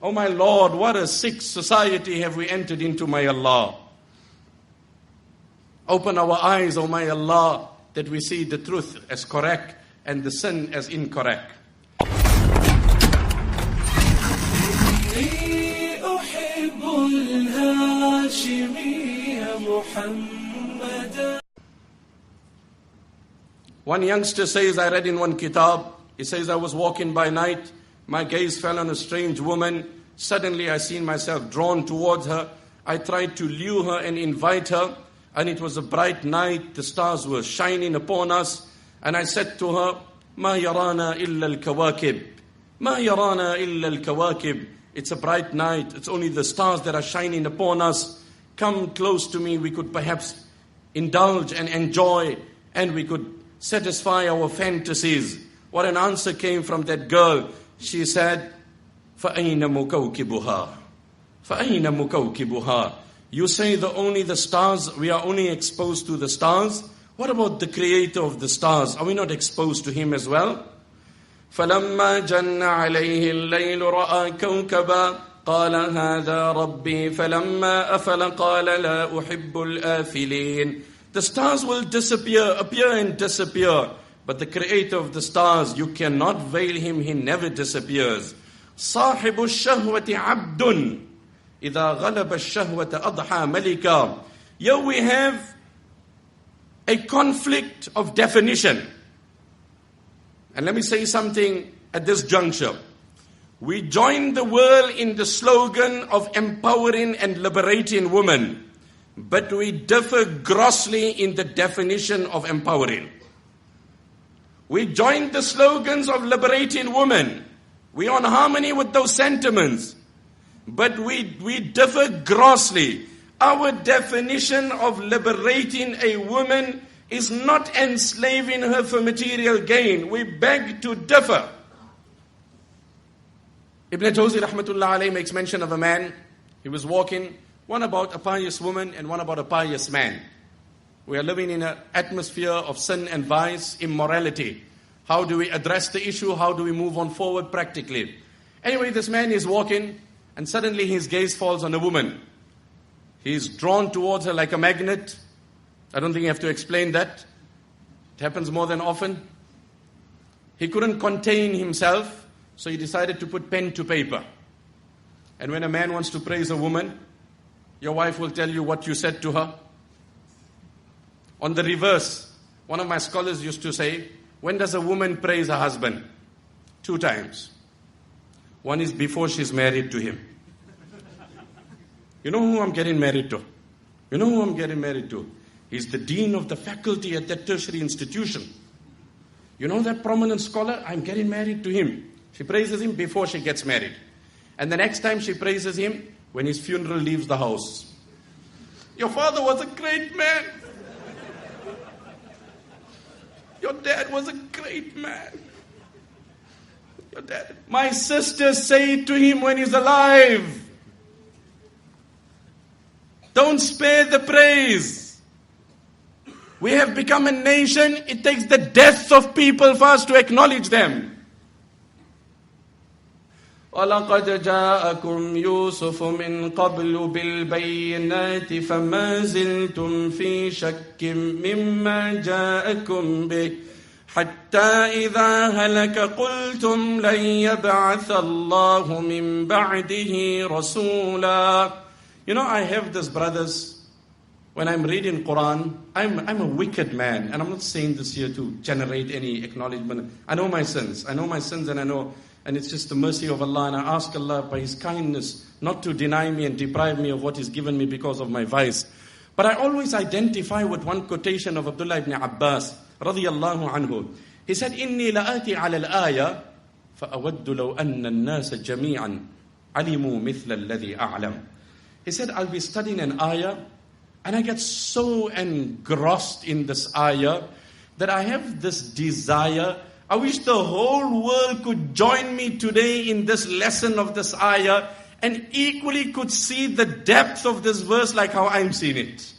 Oh my Lord, what a sick society have we entered into, my Allah. Open our eyes, oh my Allah, that we see the truth as correct and the sin as incorrect. One youngster says, I read in one kitab, he says, I was walking by night, my gaze fell on a strange woman. Suddenly I seen myself drawn towards her. I tried to lure her and invite her, and it was a bright night, the stars were shining upon us, and I said to her, Ma yarana illa al-kawakib. Ma yarana illa al-kawakib. It's a bright night, it's only the stars that are shining upon us. Come close to me, we could perhaps indulge and enjoy, and we could satisfy our fantasies. What an answer came from that girl. She said, فَأَيْنَ مُكَوْكِبُهَا فَأَيْنَ مُكَوْكِبُهَا. You say only the stars, we are only exposed to the stars. What about the creator of the stars? Are we not exposed to him as well? فَلَمَّا جَنَّ عَلَيْهِ اللَّيْلُ رَأَى كَوْكَبًا قال هذا ربي فلما أفل قال لا أحب الآفلين. The stars will disappear, appear and disappear. But the creator of the stars, you cannot veil him, he never disappears. صاحب الشهوة عبد إذا غلب الشهوة أضحى ملكا. Here we have a conflict of definition. And let me say something at this juncture. We join the world in the slogan of empowering and liberating women, but we differ grossly in the definition of empowering. We join the slogans of liberating women. We are in harmony with those sentiments, but we differ grossly. Our definition of liberating a woman is not enslaving her for material gain. We beg to differ. Ibn Jawzi rahmatullah alayhi makes mention of a man. He was walking, one about a pious woman and one about a pious man. We are living in an atmosphere of sin and vice, immorality. How do we address the issue? How do we move on forward practically? Anyway, this man is walking and suddenly his gaze falls on a woman. He's drawn towards her like a magnet. I don't think you have to explain that. It happens more than often. He couldn't contain himself. So he decided to put pen to paper. And when a man wants to praise a woman, your wife will tell you what you said to her. On the reverse, one of my scholars used to say, when does a woman praise her husband? 2 times. One is before she's married to him. You know who I'm getting married to? You know who I'm getting married to? He's the dean of the faculty at that tertiary institution. You know that prominent scholar? I'm getting married to him. She praises him before she gets married. And the next time she praises him, when his funeral leaves the house. Your father was a great man. Your dad was a great man. Your dad. My sisters say to him when he's alive, don't spare the praise. We have become a nation, it takes the deaths of people for us to acknowledge them. وَلَقَدْ جَاءَكُمْ يُوسُفُ مِنْ قَبْلُ بِالْبَيِّنَاتِ فَمَا زِلْتُمْ فِي شَكٍّ مِّمَّا جَاءَكُمْ بِهِ حَتَّى إِذَا هَلَكَ قُلْتُمْ لَنْ يَبْعَثَ اللَّهُ مِنْ بَعْدِهِ رَسُولًا. You know, I have this, brothers, when I'm reading Quran, I'm a wicked man, and I'm not saying this here to generate any acknowledgement. I know my sins, and it's just the mercy of Allah, and I ask Allah by His kindness not to deny me and deprive me of what He's given me because of my vice. But I always identify with one quotation of Abdullah ibn Abbas radiyallahu anhu. He said, إِنِّي لَآتِي عَلَى الْآيَةِ فَأَوَدُّ لَوْ أَنَّ النَّاسَ جَمِيعًا عَلِمُوا مِثْلَ الَّذِي أَعْلَمُ. He said, I'll be studying an ayah, and I get so engrossed in this ayah that I have this desire. I wish the whole world could join me today in this lesson of this ayah and equally could see the depth of this verse like how I'm seeing it.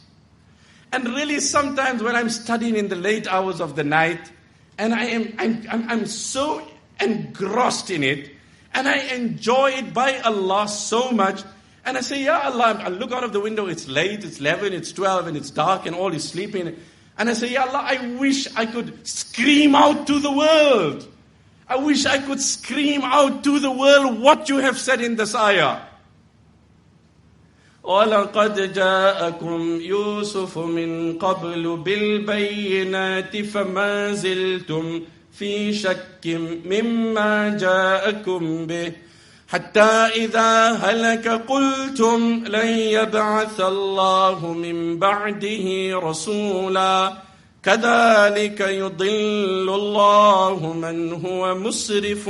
And really sometimes when I'm studying in the late hours of the night and I'm so engrossed in it, And I enjoy it by Allah so much. And I say, Ya Allah, I look out of the window, it's late, it's 11, it's 12, and it's dark, and all is sleeping. And I say, Ya Allah, I wish I could scream out to the world. I wish I could scream out to the world what you have said in this ayah. وَلَقَدْ جَاءَكُمْ يُوسُفُ مِنْ قَبْلُ بِالْبَيِّنَاتِ فَمَا زِلْتُمْ فِي شَكٍّ مِّمَّا جَاءَكُمْ بِهِ حَتَّى إِذَا هَلَكَ قُلْتُمْ لَنْ يَبْعَثَ اللَّهُ مِنْ بَعْدِهِ رَسُولًا كَذَلِكَ يُضِلُّ اللَّهُ مَنْ هُوَ مُسْرِفٌ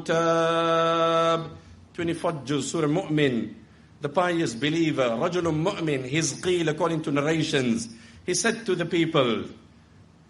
مُرْتَابٌ. 24th juz, Surah Mu'min. The pious believer, Rajulun Mu'min, Hizqeel, according to narrations, he said to the people,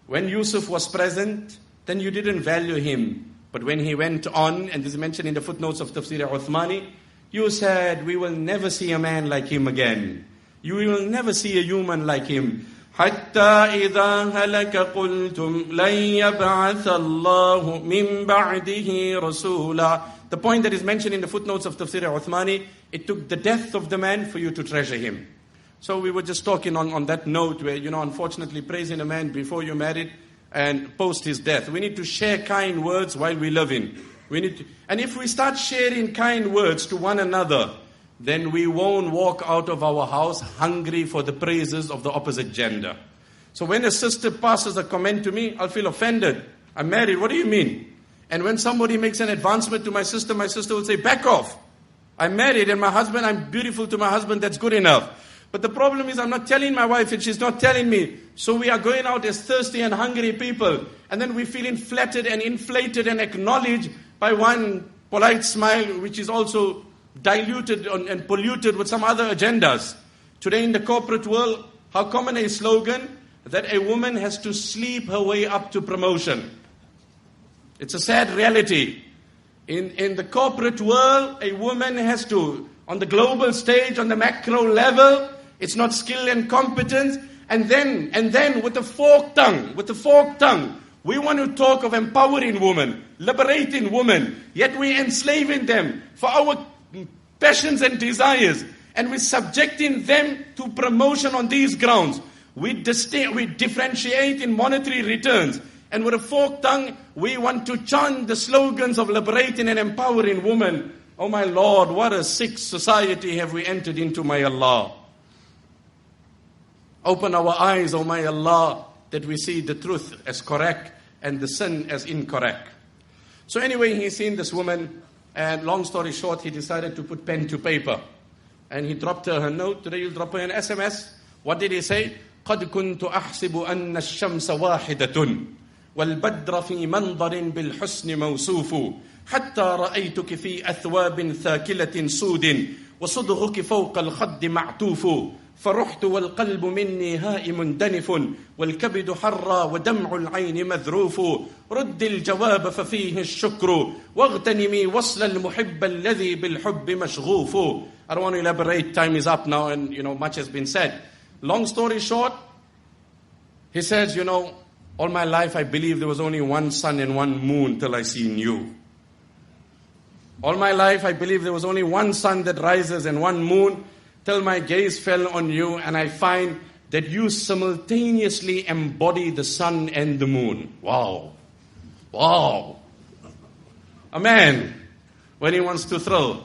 when Yusuf was present, then you didn't value him. But when he went on, and this is mentioned in the footnotes of Tafsir Uthmani, you said, we will never see a man like him again. You will never see a human like him. حَتَّى إِذَا هَلَكَ قُلْتُمْ لَنْ يَبْعَثَ اللَّهُ مِنْ بَعْدِهِ رَسُولًا. The point that is mentioned in the footnotes of Tafsir Uthmani, it took the death of the man for you to treasure him. So we were just talking on that note where, unfortunately praising a man before you're married and post his death. We need to share kind words while we live in. And if we start sharing kind words to one another, then we won't walk out of our house hungry for the praises of the opposite gender. So when a sister passes a comment to me, I'll feel offended. I'm married, what do you mean? And when somebody makes an advancement to my sister will say, back off. I'm married and I'm beautiful to my husband, that's good enough. But the problem is I'm not telling my wife and she's not telling me. So we are going out as thirsty and hungry people. And then we feel flattered and inflated and acknowledged by one polite smile, which is also diluted and polluted with some other agendas. Today in the corporate world, how common a slogan that a woman has to sleep her way up to promotion. It's a sad reality. In the corporate world, a woman has to, on the global stage, on the macro level, it's not skill and competence. And then with the forked tongue, we want to talk of empowering women, liberating women, yet we're enslaving them for our passions and desires. And we're subjecting them to promotion on these grounds. We differentiate in monetary returns. And with a forked tongue, we want to chant the slogans of liberating and empowering women. Oh my Lord, what a sick society have we entered into, my Allah. Open our eyes, oh my Allah, that we see the truth as correct and the sin as incorrect. So anyway, he's seen this woman, and long story short, he decided to put pen to paper. And he dropped her note. Today you'll drop her an SMS. What did he say? قَدْ كُنْتُ أَحْسِبُ أَنَّ الشَّمْسَ وَاحِدَةٌ وَالْبَدْرَ فِي مَنْظَرٍ بِالْحُسْنِ مَوْصُوفُ حَتَّى رَأَيْتُكِ فِي أَثْوَابٍ ثَاكِلَةٍ سُودٍ وَصُدْغُكِ فَوْقَ الْخَدِّ مَعْتُوفُ فَرُحْتُ وَالْقَلْبُ مِنِّي هَائِمٌ دَنِفٌ وَالْكَبِدُ حَرَّى وَدَمْعُ الْعَيْنِ مَذْرُوفُ رُدِّ الْجَوَابَ فَفِيهِ الشُّكْرُ وَاغْتَنِمِي وَصْلَ الْمُحِبَّ الَّذِي بِالْحُبِّ مَشْغُوفُ. I don't want to elaborate, time is up now and much has been said. Long story short, he says, all my life I believed there was only one sun and one moon till I seen you. All my life I believed there was only one sun that rises and one moon till my gaze fell on you, and I find that you simultaneously embody the sun and the moon. Wow. A man, when he wants to thrill.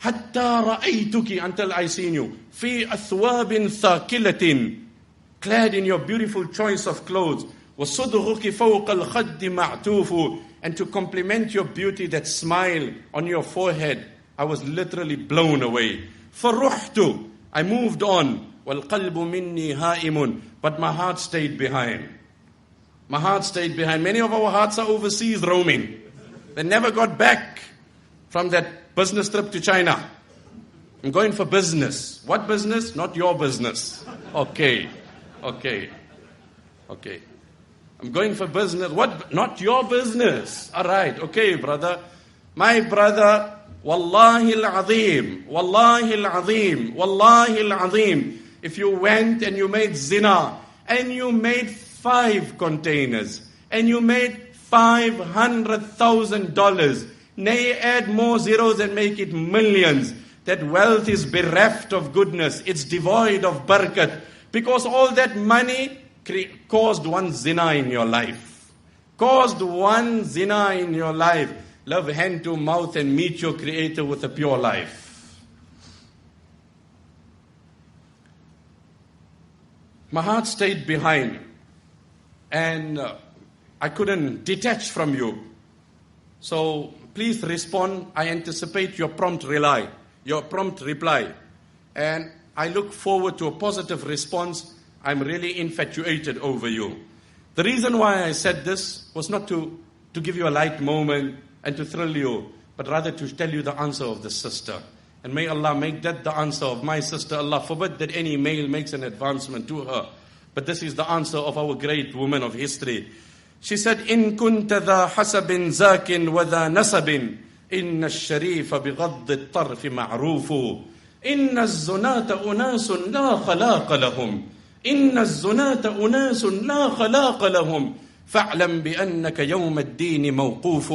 حَتَّى رَأَيْتُكِ, until I seen you. فِي أَثْوَابٍ ثَاكِلَةٍ, clad in your beautiful choice of clothes. وَصُدْغُكِ فَوْقَ الْخَدِّ مَعْتُوفُ, and to compliment your beauty, that smile on your forehead, I was literally blown away. فَرُحْتُ, I moved on. وَالْقَلْبُ مِنِّي هَائِمٌ, but my heart stayed behind. Many of our hearts are overseas roaming. They never got back from that business trip to China. I'm going for business. What business? Not your business. Okay. I'm going for business. What? Not your business. All right. Okay, brother. My brother, Wallahi al-azim. If you went and you made zina, and you made 5 containers, and you made $500,000, Nay, add more zeros and make it millions. That wealth is bereft of goodness. It's devoid of barakat. Because all that money caused one zina in your life. Caused one zina in your life. Love hand to mouth and meet your Creator with a pure life. My heart stayed behind. And I couldn't detach from you. So please respond. I anticipate your prompt reply. And I look forward to a positive response. I'm really infatuated over you. The reason why I said this was not to give you a light moment and to thrill you, but rather to tell you the answer of the sister. And may Allah make that the answer of my sister. Allah forbid that any male makes an advancement to her. But this is the answer of our great woman of history. She said, إن كنت ذا حسب زاك وذا نسب إن الشريف بغض الطرف معروف إن الزناة أناس لا خلاق لهم إن الزناة أناس لا خلاق لهم فاعلم بأنك يوم الدين موقوف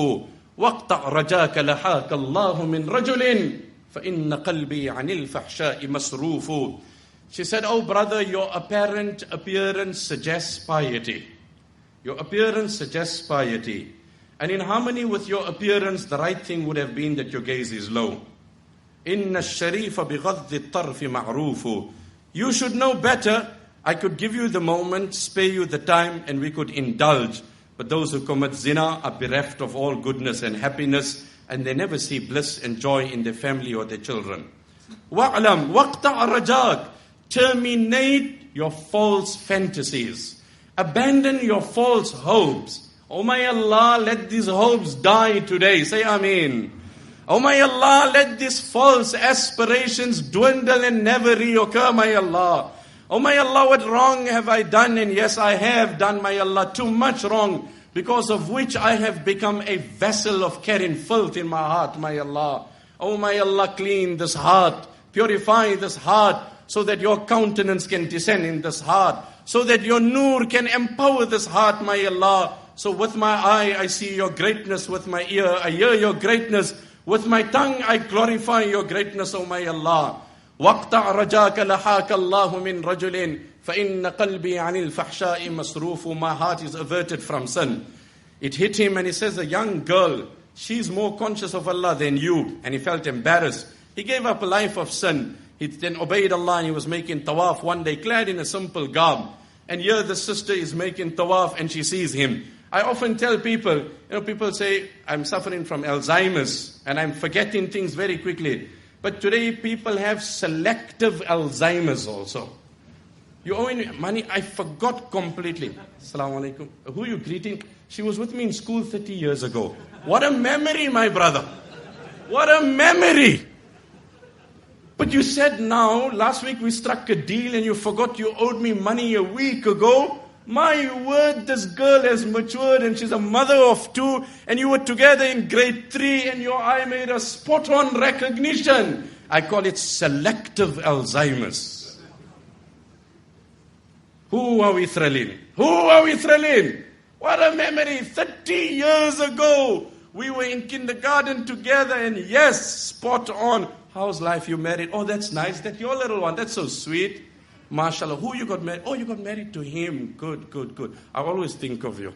واقطع رجاك لحاك الله من رجل فإن قلبي عن الفحشاء مسروف. She said, oh brother, your apparent appearance suggests piety. Your appearance suggests piety. And in harmony with your appearance, the right thing would have been that your gaze is low. إِنَّ الشَّرِيفَ بِغَضِّ الطَّرْفِ مَعْرُوفُ. You should know better. I could give you the moment, spare you the time, and we could indulge. But those who commit zina are bereft of all goodness and happiness, and they never see bliss and joy in their family or their children. وَعْلَمْ وَقْتَعْ رَجَاكَ. Terminate your false fantasies. Abandon your false hopes. Oh my Allah, let these hopes die today. Say Aameen. Oh my Allah, let these false aspirations dwindle and never reoccur, my Allah. Oh my Allah, what wrong have I done? And yes, I have done, my Allah, too much wrong, because of which I have become a vessel of carrying filth in my heart, my Allah. Oh my Allah, clean this heart, purify this heart, so that your countenance can descend in this heart, so that your nur can empower this heart, my Allah. So with my eye, I see your greatness. With my ear, I hear your greatness. With my tongue, I glorify your greatness, O my Allah. وَقْتَعْ رَجَاكَ لَحَاكَ اللَّهُ مِنْ رَجُلٍ فَإِنَّ قَلْبِي عَنِ الْفَحْشَاءِ مَصْرُوفُ. My heart is averted from sin. It hit him and he says, a young girl, she's more conscious of Allah than you. And he felt embarrassed. He gave up a life of sin. He then obeyed Allah and he was making tawaf one day, clad in a simple garb. And here the sister is making tawaf and she sees him. I often tell people, people say, I'm suffering from Alzheimer's and I'm forgetting things very quickly. But today people have selective Alzheimer's also. You owe me money, I forgot completely. Assalamu alaikum. Who are you greeting? She was with me in school 30 years ago. What a memory, my brother. What a memory. But you said now, last week we struck a deal and you forgot you owed me money a week ago. My word, this girl has matured and she's a mother of two and you were together in grade 3 and your eye made a spot on recognition. I call it selective Alzheimer's. Who are we thrilling? Who are we thrilling? What a memory. 30 years ago, we were in kindergarten together and yes, spot on. How's life? You married? Oh, that's nice. That's your little one. That's so sweet. MashaAllah. Who you got married? Oh, you got married to him. Good, good, good. I always think of you.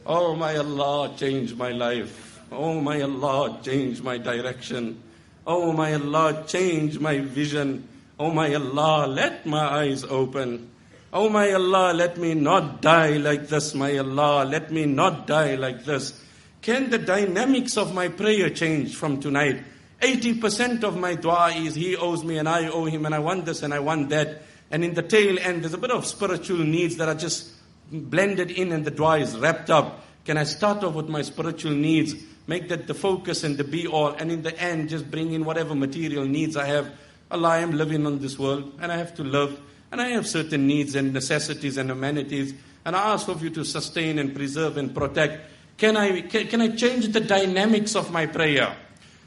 Oh, my Allah, change my life. Oh, my Allah, change my direction. Oh, my Allah, change my vision. Oh, my Allah, let my eyes open. Oh my Allah, let me not die like this, my Allah. Let me not die like this. Can the dynamics of my prayer change from tonight? 80% of my dua is he owes me and I owe him and I want this and I want that. And in the tail end, there's a bit of spiritual needs that are just blended in and the dua is wrapped up. Can I start off with my spiritual needs, make that the focus and the be all, and in the end, just bring in whatever material needs I have. Allah, I am living on this world and I have to live. And I have certain needs and necessities and amenities. And I ask of you to sustain and preserve and protect. Can I change the dynamics of my prayer?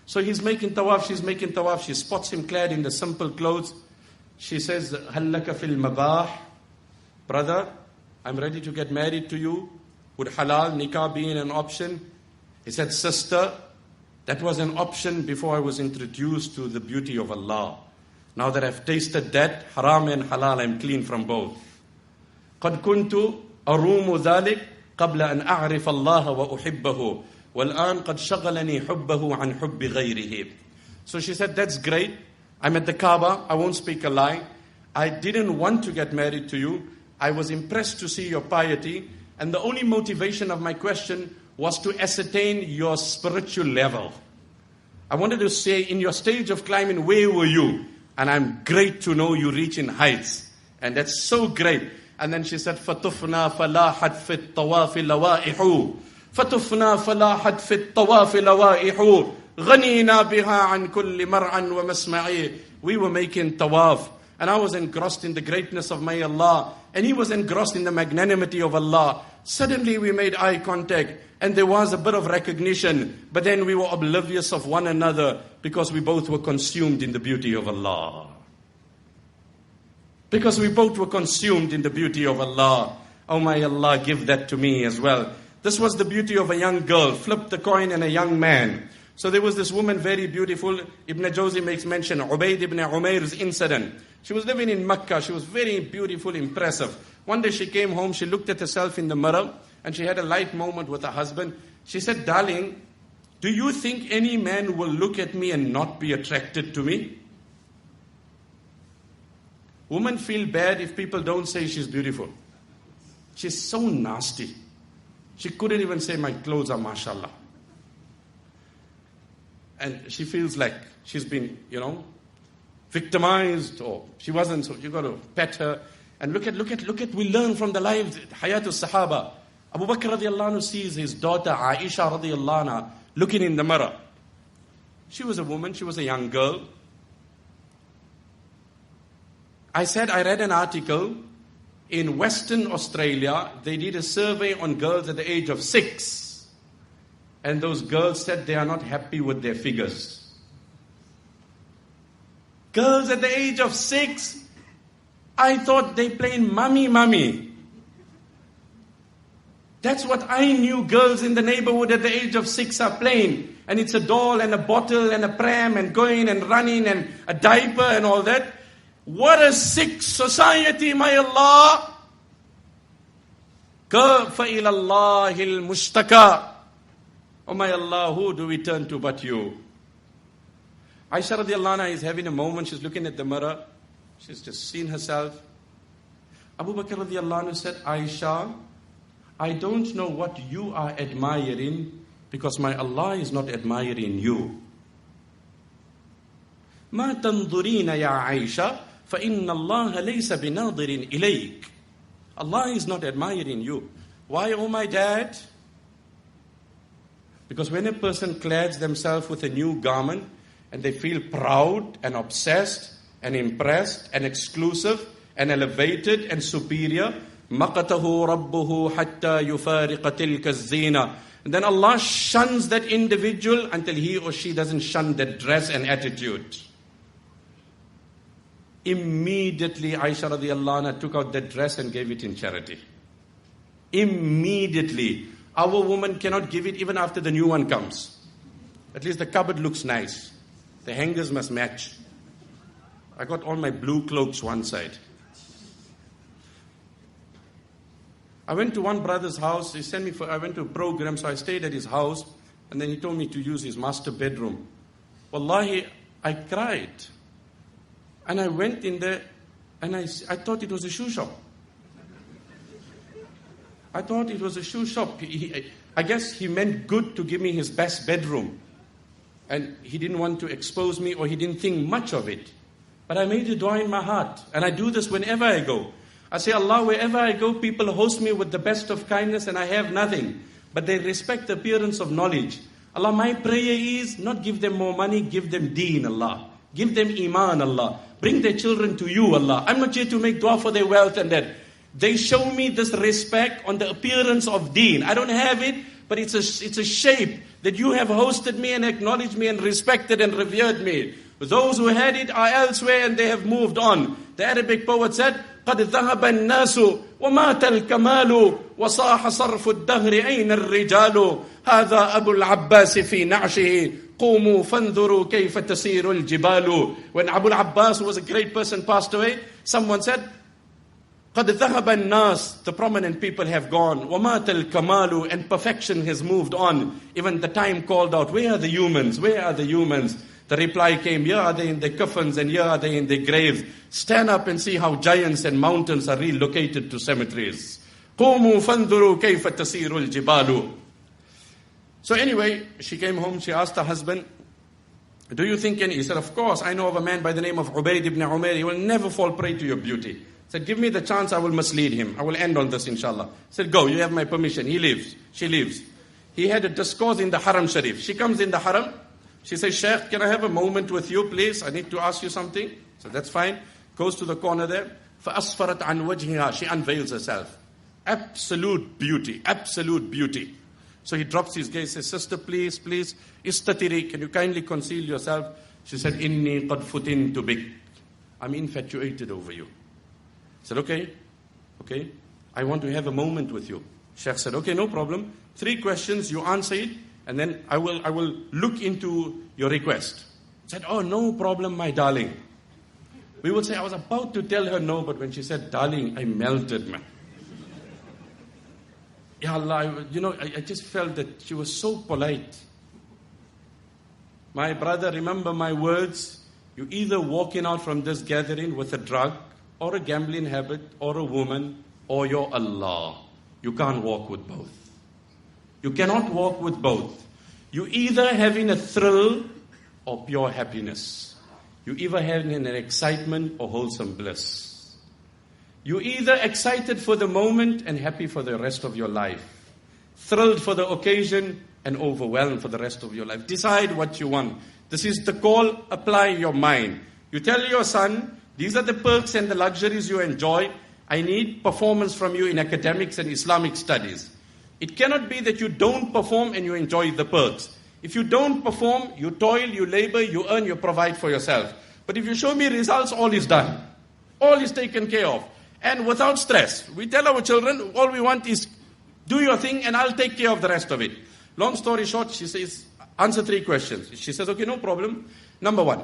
So he's making tawaf, she's making tawaf. She spots him clad in the simple clothes. She says, هَلَّكَ فِي الْمَبَاحِ. Brother, I'm ready to get married to you. Would halal nikah be an option? He said, sister, that was an option before I was introduced to the beauty of Allah. Now that I've tasted that, haram and halal, I'm clean from both. قد كنت أروم ذلك قبل أن أعرف الله وأحبه والآن قد شغلني حبه عن حب غيره. So she said, that's great. I'm at the Kaaba. I won't speak a lie. I didn't want to get married to you. I was impressed to see your piety. And the only motivation of my question was to ascertain your spiritual level. I wanted to say, in your stage of climbing, where were you? And I'm great to know you reach in heights. And that's so great. And then she said, فَتُفْنَا فَلَاحَتْ فِي الطَّوَافِ لَوَائِحُ فَتُفْنَا فَلَاحَتْ فِي الطَّوَافِ لَوَائِحُ غَنِينَا بِهَا عَنْ كُلِّ مَرْعًا وَمَسْمَعِي. We were making tawaf. And I was engrossed in the greatness of my Allah. And he was engrossed in the magnanimity of Allah. Suddenly we made eye contact. And there was a bit of recognition. But then we were oblivious of one another because we both were consumed in the beauty of Allah. Because we both were consumed in the beauty of Allah. Oh my Allah, give that to me as well. This was the beauty of a young girl. Flip the coin and a young man. So there was this woman, very beautiful. Ibn Jawzi makes mention, Ubayd ibn Umayr's incident. She was living in Mecca. She was very beautiful, impressive. One day she came home, she looked at herself in the mirror, and she had a light moment with her husband. She said, darling, do you think any man will look at me and not be attracted to me? Women feel bad if people don't say she's beautiful. She's so nasty. She couldn't even say my clothes are mashallah. And she feels like she's been, victimized, or she wasn't, so you got to pet her. And look at, we learn from the lives, Hayatul Sahaba. Abu Bakr radiallahu anhu sees his daughter Aisha radiallahu anha looking in the mirror. She was a woman, she was a young girl. I read an article in Western Australia. They did a survey on girls at the age of 6. And those girls said they are not happy with their figures. Girls at the age of 6, I thought they playing mummy. That's what I knew girls in the neighborhood at the age of 6 are playing. And it's a doll and a bottle and a pram and going and running and a diaper and all that. What a sick society, my Allah. فَإِلَى اللَّهِ الْمُشْتَكَى. Oh my Allah, who do we turn to but you? Aisha radiallahu anha is having a moment. She's looking at the mirror. She's just seen herself. Abu Bakr radiallahu anhu said, Aisha, I don't know what you are admiring because my Allah is not admiring you. ما تنظرين يا عائشة فإن الله ليس بناظر إليك. Allah is not admiring you. Why, oh my dad? Because when a person clads themselves with a new garment and they feel proud and obsessed and impressed and exclusive and elevated and superior, مَقَتَهُ رَبُّهُ حَتَّى يُفَارِقَ تِلْكَ الزِّينَةِ. And then Allah shuns that individual until he or she doesn't shun that dress and attitude. Immediately Aisha radiallahu anha took out that dress and gave it in charity. Immediately. Our woman cannot give it even after the new one comes. At least the cupboard looks nice. The hangers must match. I got all my blue cloaks one side. I went to one brother's house. He sent me I went to a program, so I stayed at his house. And then he told me to use his master bedroom. Wallahi, I cried. And I went in there and I thought it was a shoe shop. I thought it was a shoe shop. I guess he meant good to give me his best bedroom. And he didn't want to expose me, or he didn't think much of it. But I made a dua in my heart. And I do this whenever I go. I say, Allah, wherever I go, people host me with the best of kindness and I have nothing. But they respect the appearance of knowledge. Allah, my prayer is not give them more money, give them deen, Allah. Give them iman, Allah. Bring their children to you, Allah. I'm not here to make dua for their wealth and that. They show me this respect on the appearance of deen. I don't have it, but it's a shape that you have hosted me and acknowledged me and respected and revered me. Those who had it are elsewhere and they have moved on. The Arabic poet said, قَدْ ذَهَبَ النَّاسُ وَمَاتَ الْكَمَالُ وَصَاحَ صَرْفُ الدَّهْرِ أَيْنَ الرِّجَالُ هَذَا أَبُو الْعَبَّاسِ فِي نَعْشِهِ قُومُوا فَانْظُرُوا كَيْفَ تَسِيرُ الْجِبَالُ. When Abu al-Abbas, who was a great person, passed away, someone said, قَدْ ذَهَبَ النَّاسُ, the prominent people have gone. وَمَاتَ الْكَمَالُ, and perfection has moved on. Even the time called out, where are the humans? Where are the humans? The reply came, here are they in their coffins and here are they in their graves. Stand up and see how giants and mountains are relocated to cemeteries. قُومُوا فَانْظُرُوا كَيْفَ تَسِيرُ الْجِبَالُ. So anyway, she came home, she asked her husband, do you think any? He said, of course, I know of a man by the name of Ubayd ibn Umair. He will never fall prey to your beauty. He said, give me the chance, I will mislead him. I will end on this, inshallah. He said, go, you have my permission. He leaves. She leaves. He had a discourse in the Haram Sharif. She comes in the Haram. She says, Sheikh, can I have a moment with you, please? I need to ask you something. So that's fine. Goes to the corner there. فَأَصْفَرَتْ عَنْ وَجْهِهَا. She unveils herself. Absolute beauty. Absolute beauty. So he drops his gaze, says, sister, please, please, istatiri, can you kindly conceal yourself? She said, inni qad futintu bik. I'm infatuated over you. He said, okay, I want to have a moment with you. Sheikh said, okay, no problem. 3 questions, you answer it, and then I will look into your request. He said, oh, no problem, my darling. We would say, I was about to tell her no, but when she said, darling, I melted, man. Ya Allah, I just felt that she was so polite. My brother, remember my words. You either walking out from this gathering with a drug, or a gambling habit, or a woman, or your Allah. You can't walk with both. You cannot walk with both. You either having a thrill or pure happiness. You either having an excitement or wholesome bliss. You either excited for the moment and happy for the rest of your life. Thrilled for the occasion and overwhelmed for the rest of your life. Decide what you want. This is the call. Apply your mind. You tell your son, these are the perks and the luxuries you enjoy. I need performance from you in academics and Islamic studies. It cannot be that you don't perform and you enjoy the perks. If you don't perform, you toil, you labor, you earn, you provide for yourself. But if you show me results, all is done. All is taken care of. And without stress. We tell our children, all we want is do your thing and I'll take care of the rest of it. Long story short, she says, answer 3 questions. She says, okay, no problem. Number 1.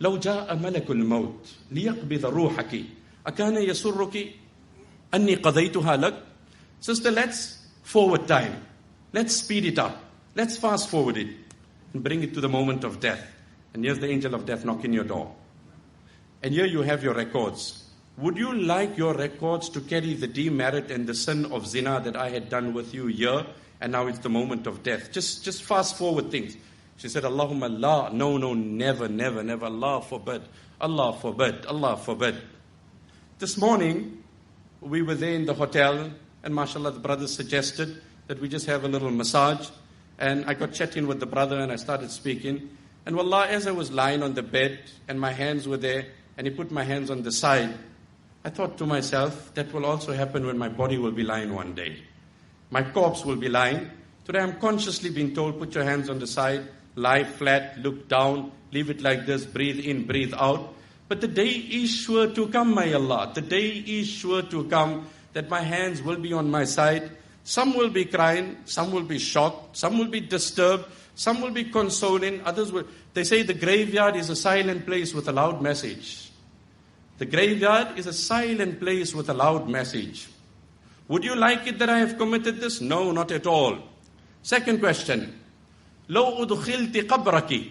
لو جاء ملك الموت ليقبض روحك أكان يسرك أني قضيتها لك. Sister, let's forward time. Let's speed it up. Let's fast forward it and bring it to the moment of death. And here's the angel of death knocking your door. And here you have your records. Would you like your records to carry the demerit and the sin of zina that I had done with you here, and now it's the moment of death? Just fast forward things. She said, Allahumma la, no, never, Allah forbid, Allah forbid, Allah forbid. This morning, we were there in the hotel, and mashallah, the brother suggested that we just have a little massage, and I got chatting with the brother, and I started speaking, and wallah, as I was lying on the bed, and my hands were there, and he put my hands on the side, I thought to myself, that will also happen when my body will be lying one day. My corpse will be lying. Today I'm consciously being told, put your hands on the side, lie flat, look down, leave it like this, breathe in, breathe out. But the day is sure to come, my Allah. The day is sure to come that my hands will be on my side. Some will be crying, some will be shocked, some will be disturbed, some will be consoling, others will. They say the graveyard is a silent place with a loud message. The graveyard is a silent place with a loud message. Would you like it that I have committed this? No, not at all. Second question. لو أدخلت قبرك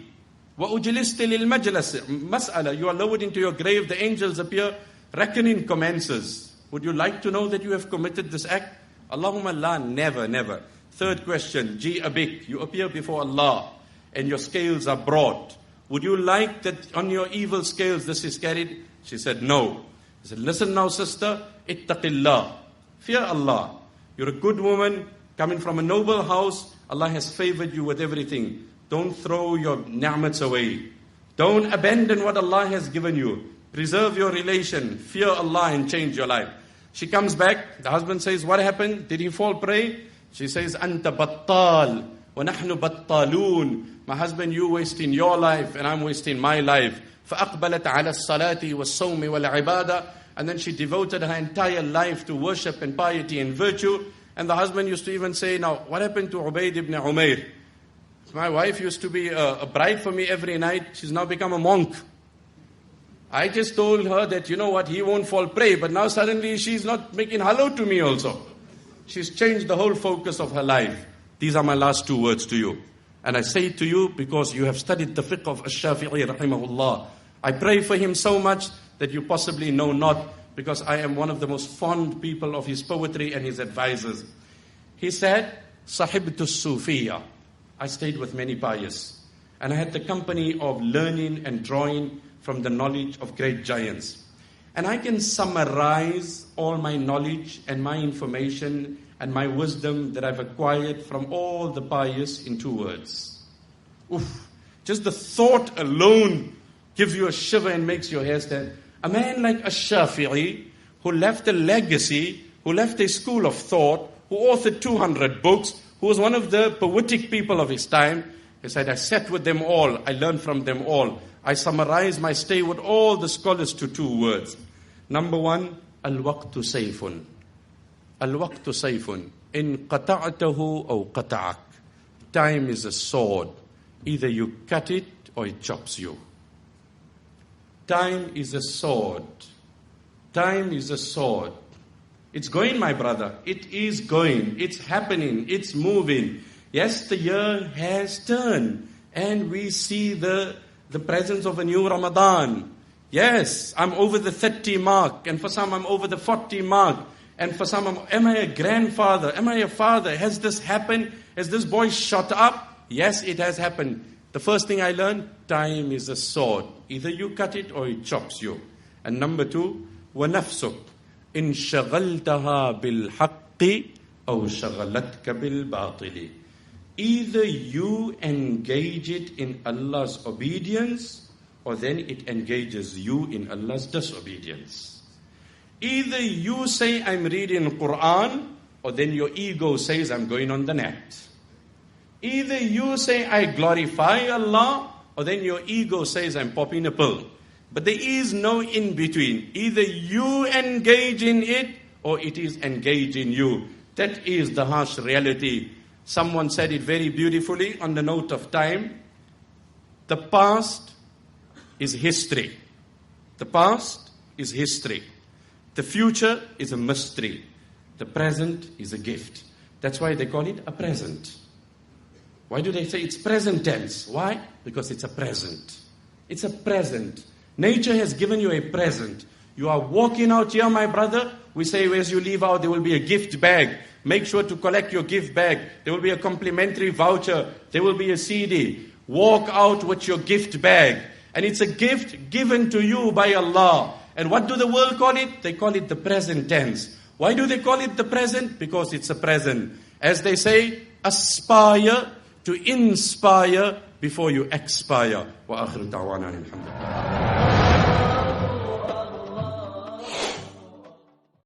وأجلست للمجلس مسألة. You are lowered into your grave, the angels appear, reckoning commences. Would you like to know that you have committed this act? Allahumma la, never. Third question. Ji abik. You appear before Allah and your scales are brought. Would you like that on your evil scales this is carried? She said, no. He said, listen now, sister, ittaqillah. Fear Allah. You're a good woman, coming from a noble house. Allah has favored you with everything. Don't throw your ni'mats away. Don't abandon what Allah has given you. Preserve your relation. Fear Allah and change your life. She comes back. The husband says, what happened? Did he fall prey? She says, Anta battal, wa nahnu battalun. My husband, you wasting your life and I'm wasting my life. فَأَقْبَلَتْ عَلَى الصَّلَاةِ وَالصَّوْمِ وَالْعِبَادَةِ. And then she devoted her entire life to worship and piety and virtue. And the husband used to even say, now, what happened to Ubayd ibn Umair? My wife used to be a bride for me every night. She's now become a monk. I just told her that, you know what, he won't fall prey. But now suddenly she's not making hello to me also. She's changed the whole focus of her life. These are my last 2 words to you. And I say it to you because you have studied the fiqh of Ash-Shafi'i rahimahullah. I pray for him so much that you possibly know not, because I am one of the most fond people of his poetry and his advisors. He said, Sahibtu Sufiya. I stayed with many pious. And I had the company of learning and drawing from the knowledge of great giants. And I can summarize all my knowledge and my information and my wisdom that I've acquired from all the pious in 2 words. Oof. Just the thought alone gives you a shiver and makes your hair stand. A man like Ash-Shafi'i, who left a legacy, who left a school of thought, who authored 200 books, who was one of the poetic people of his time, he said, I sat with them all, I learned from them all. I summarized my stay with all the scholars to 2 words. Number 1, al-waqtu sayfun. Al-waqtu sayfun. In qata'atahu aw qata'ak. Time is a sword. Either you cut it or it chops you. Time is a sword. Time is a sword. It's going, my brother. It is going. It's happening. It's moving. Yes, the year has turned. And we see the presence of a new Ramadan. Yes, I'm over the 30 mark. And for some, I'm over the 40 mark. And for some, am I a grandfather? Am I a father? Has this happened? Has this boy shot up? Yes, it has happened. The first thing I learned, time is a sword. Either you cut it or it chops you. And number 2, وَنَفْسُكْ إِنْ شَغَلْتَهَا بِالْحَقِّ أَوْ شَغَلَتْكَ بِالْبَاطِلِ. Either you engage it in Allah's obedience, or then it engages you in Allah's disobedience. Either you say, I'm reading Quran, or then your ego says, I'm going on the net. Either you say, I glorify Allah, or then your ego says, I'm popping a pill. But there is no in between. Either you engage in it, or it is engaging you. That is the harsh reality. Someone said it very beautifully on the note of time. The past is history. The past is history. The future is a mystery. The present is a gift. That's why they call it a present. Why do they say it's present tense? Why? Because it's a present. It's a present. Nature has given you a present. You are walking out here, my brother. We say, as you leave out, there will be a gift bag. Make sure to collect your gift bag. There will be a complimentary voucher. There will be a CD. Walk out with your gift bag. And it's a gift given to you by Allah. And what do the world call it? They call it the present tense. Why do they call it the present? Because it's a present. As they say, aspire to inspire before you expire. Wa akhiru da'wana alhamdulillah.